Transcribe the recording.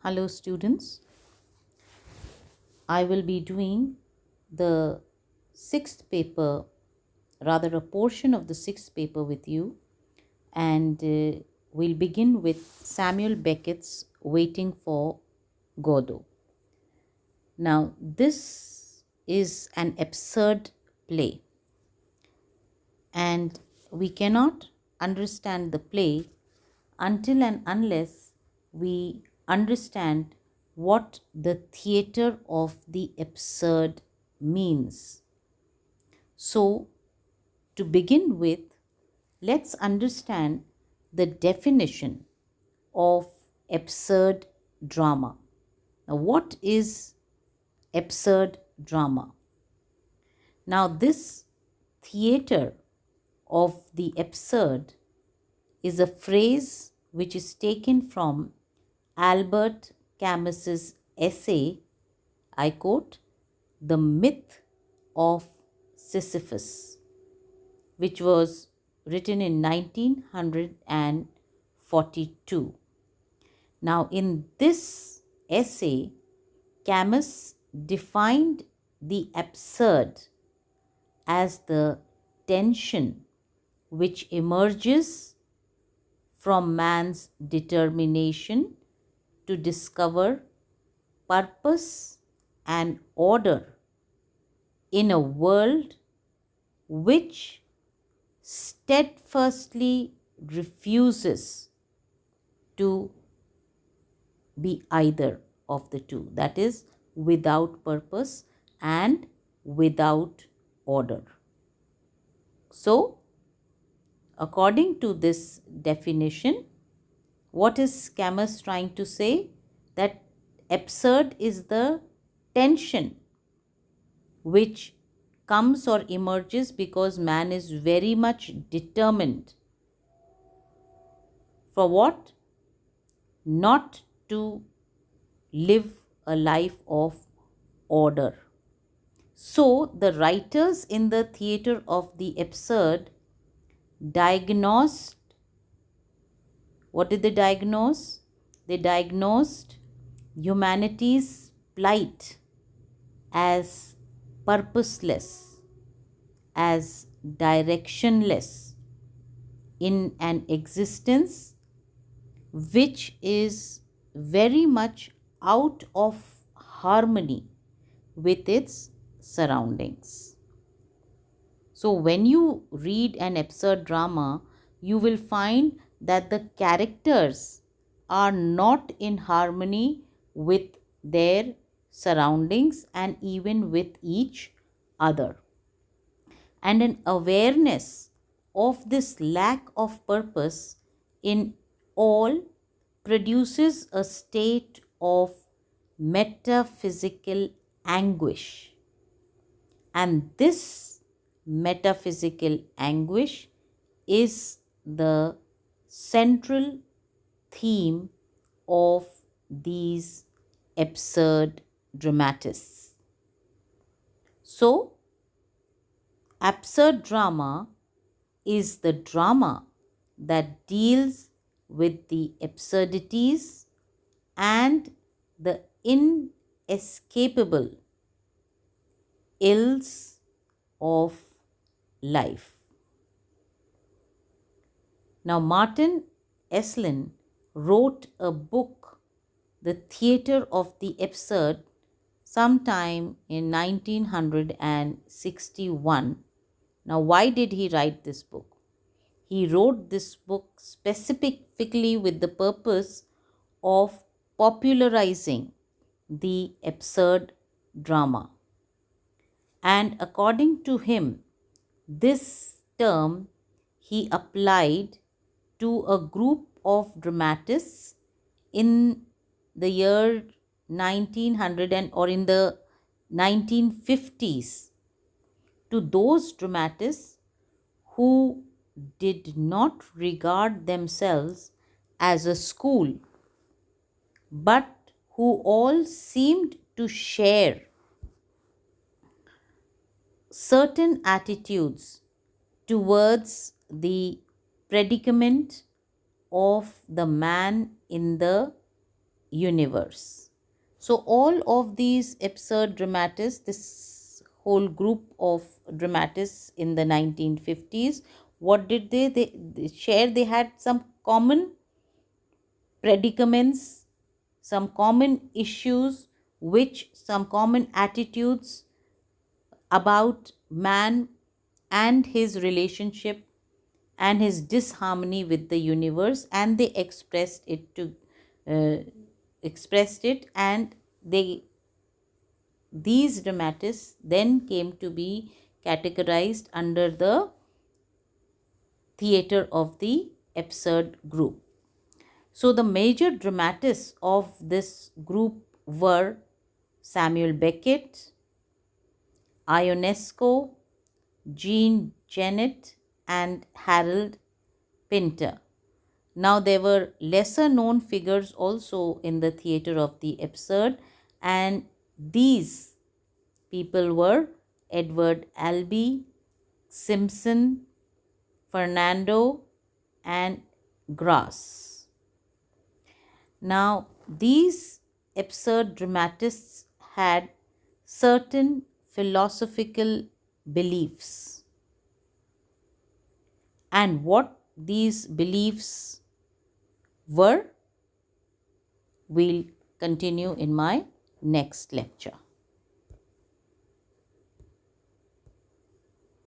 Hello students, I will be doing the sixth paper, rather a portion of the sixth paper with you, and we'll begin with Samuel Beckett's Waiting for Godot. Now this is an absurd play, and we cannot understand the play until and unless we understand what the theater of the absurd means. So, to begin with, let's understand the definition of absurd drama. Now, what is absurd drama? Now, this theater of the absurd is a phrase which is taken from Albert Camus's essay, I quote, "The Myth of Sisyphus," which was written in 1942. Now, in this essay, Camus defined the absurd as the tension which emerges from man's determination to discover purpose and order in a world which steadfastly refuses to be either of the two, that is, without purpose and without order. So, according to this definition, what is Camus trying to say? That absurd is the tension which comes or emerges because man is very much determined for what? Not to live a life of order. So, the writers in the theater of the absurd diagnosed, what did they diagnose? They diagnosed humanity's plight as purposeless, as directionless in an existence which is very much out of harmony with its surroundings. So, when you read an absurd drama, you will find that the characters are not in harmony with their surroundings and even with each other. And an awareness of this lack of purpose in all produces a state of metaphysical anguish. And this metaphysical anguish is the central theme of these absurd dramatists. So, absurd drama is the drama that deals with the absurdities and the inescapable ills of life. Now, Martin Esslin wrote a book, The Theatre of the Absurd, sometime in 1961. Now, why did he write this book? He wrote this book specifically with the purpose of popularizing the absurd drama. And according to him, this term he applied to a group of dramatists in the year 1900 or in the 1950s, to those dramatists who did not regard themselves as a school, but who all seemed to share certain attitudes towards the predicament of the man in the universe. So, all of these absurd dramatists, this whole group of dramatists in the 1950s, what did they share? They had some common predicaments, some common issues, some common attitudes about man and his relationship and his disharmony with the universe, and they uh, expressed it, and these dramatists then came to be categorized under the theater of the absurd group. So the major dramatists of this group were Samuel Beckett, Ionesco, Jean Genet, and Harold Pinter. Now, there were lesser known figures also in the theatre of the absurd, and these people were Edward Albee, Simpson, Fernando, and Grass. Now, these absurd dramatists had certain philosophical beliefs, and what these beliefs were, we'll continue in my next lecture.